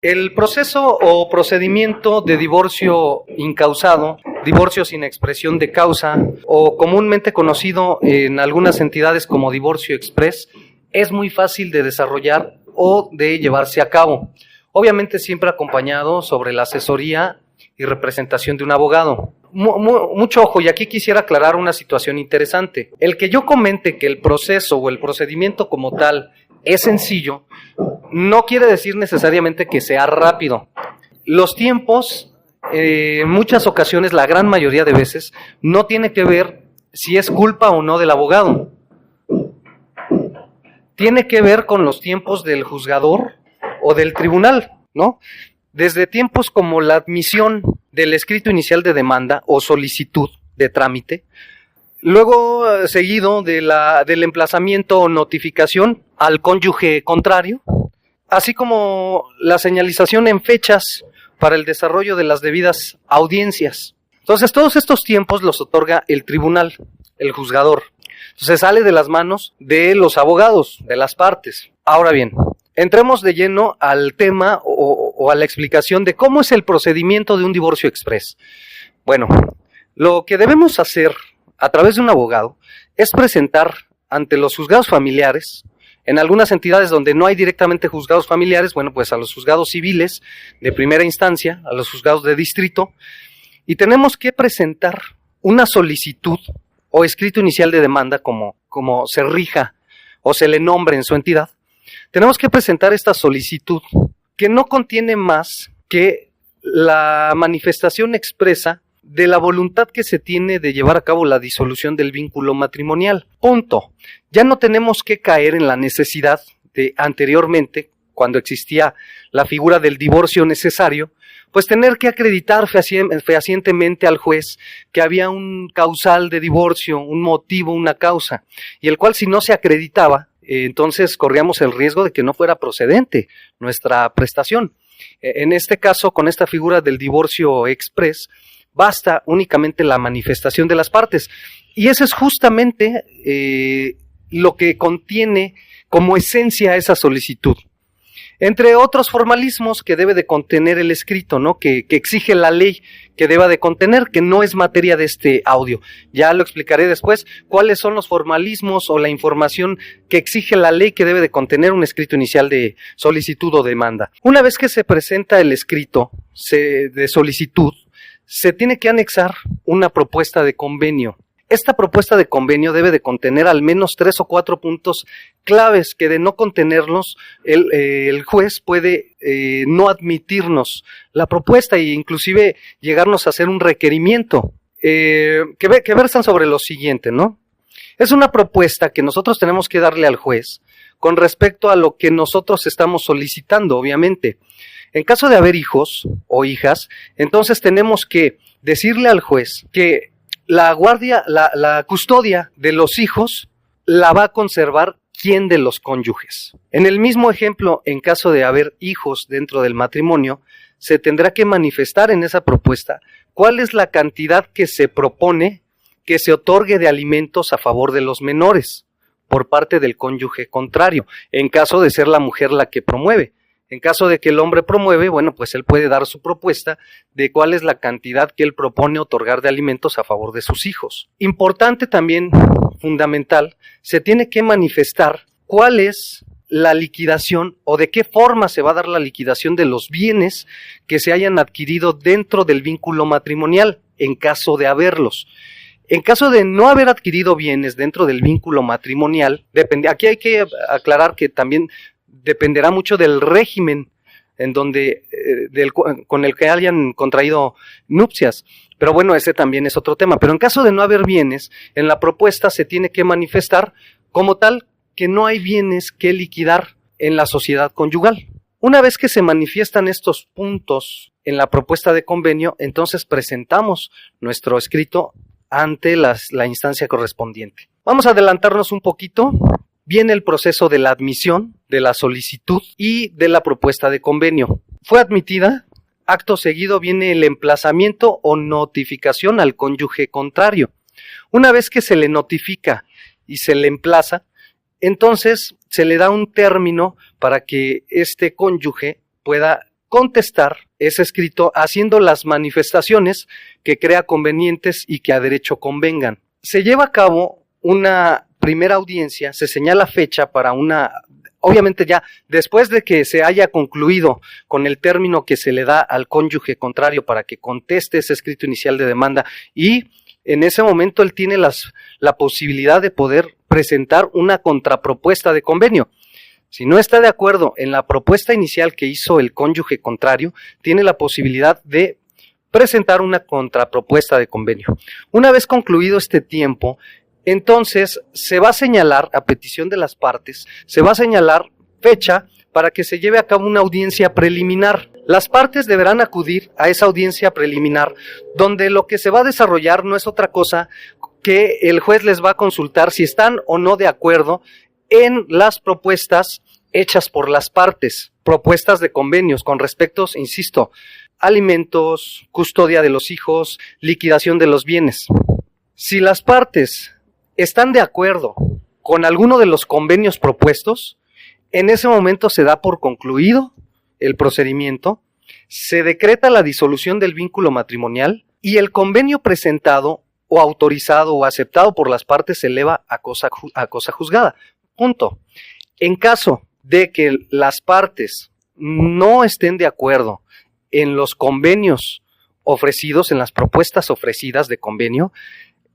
El proceso o procedimiento de divorcio incausado, divorcio sin expresión de causa, o comúnmente conocido en algunas entidades como divorcio express, es muy fácil de desarrollar o de llevarse a cabo. Obviamente siempre acompañado sobre la asesoría y representación de un abogado. Mucho ojo, y aquí quisiera aclarar una situación interesante. El que yo comente que el proceso o el procedimiento como tal es sencillo, no quiere decir necesariamente que sea rápido. Los tiempos, en muchas ocasiones, la gran mayoría de veces, no tiene que ver si es culpa o no del abogado. Tiene que ver con los tiempos del juzgador o del tribunal, ¿no? Desde tiempos como la admisión del escrito inicial de demanda o solicitud de trámite, luego seguido del emplazamiento o notificación al cónyuge contrario, así como la señalización en fechas para el desarrollo de las debidas audiencias. Entonces, todos estos tiempos los otorga el tribunal, el juzgador. Entonces, sale de las manos de los abogados, de las partes. Ahora bien, entremos de lleno al tema o a la explicación de cómo es el procedimiento de un divorcio express. Bueno, lo que debemos hacer a través de un abogado es presentar ante los juzgados familiares. En algunas entidades donde no hay directamente juzgados familiares, bueno, pues a los juzgados civiles de primera instancia, a los juzgados de distrito, y tenemos que presentar una solicitud o escrito inicial de demanda, como se rija o se le nombre en su entidad. Tenemos que presentar esta solicitud que no contiene más que la manifestación expresa de la voluntad que se tiene de llevar a cabo la disolución del vínculo matrimonial. Punto. Ya no tenemos que caer en la necesidad de anteriormente, cuando existía la figura del divorcio necesario, pues tener que acreditar fehacientemente al juez que había un causal de divorcio, un motivo, una causa, y el cual si no se acreditaba, entonces corríamos el riesgo de que no fuera procedente nuestra prestación. En este caso, con esta figura del divorcio express, basta únicamente la manifestación de las partes. Y eso es justamente lo que contiene como esencia esa solicitud. Entre otros formalismos que debe de contener el escrito, ¿no? Que exige la ley que deba de contener, que no es materia de este audio. Ya lo explicaré después cuáles son los formalismos o la información que exige la ley que debe de contener un escrito inicial de solicitud o demanda. Una vez que se presenta el escrito de solicitud, se tiene que anexar una propuesta de convenio. Esta propuesta de convenio debe de contener al menos 3 o 4 puntos claves que de no contenerlos el juez puede no admitirnos la propuesta e inclusive llegarnos a hacer un requerimiento que versan sobre lo siguiente, ¿no? Es una propuesta que nosotros tenemos que darle al juez con respecto a lo que nosotros estamos solicitando, obviamente. En caso de haber hijos o hijas, entonces tenemos que decirle al juez que la custodia de los hijos la va a conservar quién de los cónyuges. En el mismo ejemplo, en caso de haber hijos dentro del matrimonio, se tendrá que manifestar en esa propuesta cuál es la cantidad que se propone que se otorgue de alimentos a favor de los menores por parte del cónyuge contrario, en caso de ser la mujer la que promueve. En caso de que el hombre promueve, bueno, pues él puede dar su propuesta de cuál es la cantidad que él propone otorgar de alimentos a favor de sus hijos. Importante también, fundamental, se tiene que manifestar cuál es la liquidación o de qué forma se va a dar la liquidación de los bienes que se hayan adquirido dentro del vínculo matrimonial, en caso de haberlos. En caso de no haber adquirido bienes dentro del vínculo matrimonial, aquí hay que aclarar que también dependerá mucho del régimen en donde con el que hayan contraído nupcias. Pero bueno, ese también es otro tema. Pero en caso de no haber bienes, en la propuesta se tiene que manifestar como tal que no hay bienes que liquidar en la sociedad conyugal. Una vez que se manifiestan estos puntos en la propuesta de convenio, entonces presentamos nuestro escrito ante la instancia correspondiente. Vamos a adelantarnos un poquito. Viene el proceso de la admisión, de la solicitud y de la propuesta de convenio. Fue admitida, acto seguido viene el emplazamiento o notificación al cónyuge contrario. Una vez que se le notifica y se le emplaza, entonces se le da un término para que este cónyuge pueda contestar ese escrito haciendo las manifestaciones que crea convenientes y que a derecho convengan. Se lleva a cabo una primera audiencia, se señala fecha para una, obviamente ya después de que se haya concluido con el término que se le da al cónyuge contrario para que conteste ese escrito inicial de demanda, y en ese momento él tiene la posibilidad de poder presentar una contrapropuesta de convenio. Si no está de acuerdo en la propuesta inicial que hizo el cónyuge contrario, tiene la posibilidad de presentar una contrapropuesta de convenio. Una vez concluido este tiempo, entonces se va a señalar, a petición de las partes, se va a señalar fecha para que se lleve a cabo una audiencia preliminar. Las partes deberán acudir a esa audiencia preliminar, donde lo que se va a desarrollar no es otra cosa que el juez les va a consultar si están o no de acuerdo en las propuestas hechas por las partes, propuestas de convenios con respecto, insisto, alimentos, custodia de los hijos, liquidación de los bienes. Si las partes están de acuerdo con alguno de los convenios propuestos, en ese momento se da por concluido el procedimiento, se decreta la disolución del vínculo matrimonial y el convenio presentado o autorizado o aceptado por las partes se eleva a cosa juzgada. Punto. En caso de que las partes no estén de acuerdo en los convenios ofrecidos, en las propuestas ofrecidas de convenio,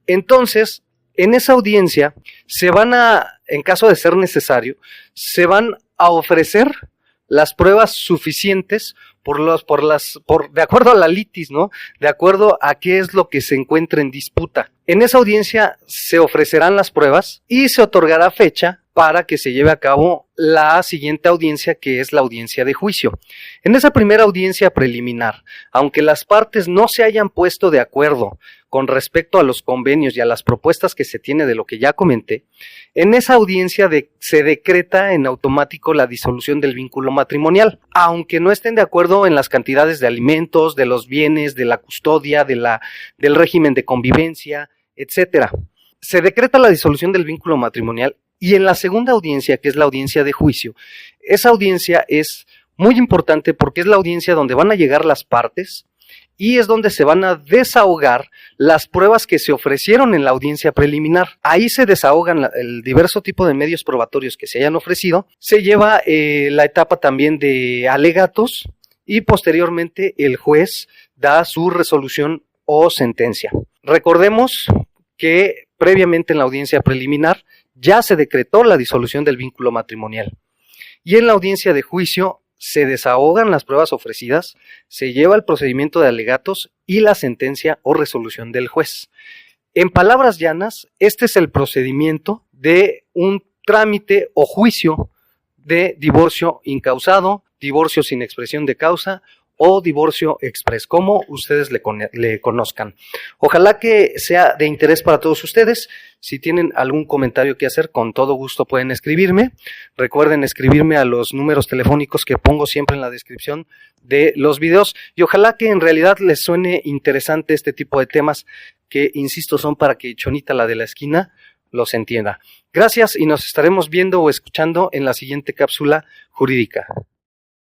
entonces en esa audiencia se van a, en caso de ser necesario, se van a ofrecer las pruebas suficientes de acuerdo a la litis, ¿no? De acuerdo a qué es lo que se encuentra en disputa. En esa audiencia se ofrecerán las pruebas y se otorgará fecha para que se lleve a cabo la siguiente audiencia, que es la audiencia de juicio. En esa primera audiencia preliminar, aunque las partes no se hayan puesto de acuerdo con respecto a los convenios y a las propuestas que se tiene de lo que ya comenté, en esa audiencia se decreta en automático la disolución del vínculo matrimonial, aunque no estén de acuerdo en las cantidades de alimentos, de los bienes, de la custodia, del régimen de convivencia, etcétera. Se decreta la disolución del vínculo matrimonial. Y en la segunda audiencia, que es la audiencia de juicio, esa audiencia es muy importante porque es la audiencia donde van a llegar las partes y es donde se van a desahogar las pruebas que se ofrecieron en la audiencia preliminar. Ahí se desahogan el diverso tipo de medios probatorios que se hayan ofrecido. Se lleva la etapa también de alegatos y posteriormente el juez da su resolución o sentencia. Recordemos que previamente en la audiencia preliminar ya se decretó la disolución del vínculo matrimonial. Y en la audiencia de juicio se desahogan las pruebas ofrecidas, se lleva el procedimiento de alegatos y la sentencia o resolución del juez. En palabras llanas, este es el procedimiento de un trámite o juicio de divorcio incausado, divorcio sin expresión de causa o divorcio express, como ustedes le conozcan. Ojalá que sea de interés para todos ustedes. Si tienen algún comentario que hacer, con todo gusto pueden escribirme. Recuerden escribirme a los números telefónicos que pongo siempre en la descripción de los videos y ojalá que en realidad les suene interesante este tipo de temas que, insisto, son para que Chonita, la de la esquina, los entienda. Gracias y nos estaremos viendo o escuchando en la siguiente cápsula jurídica.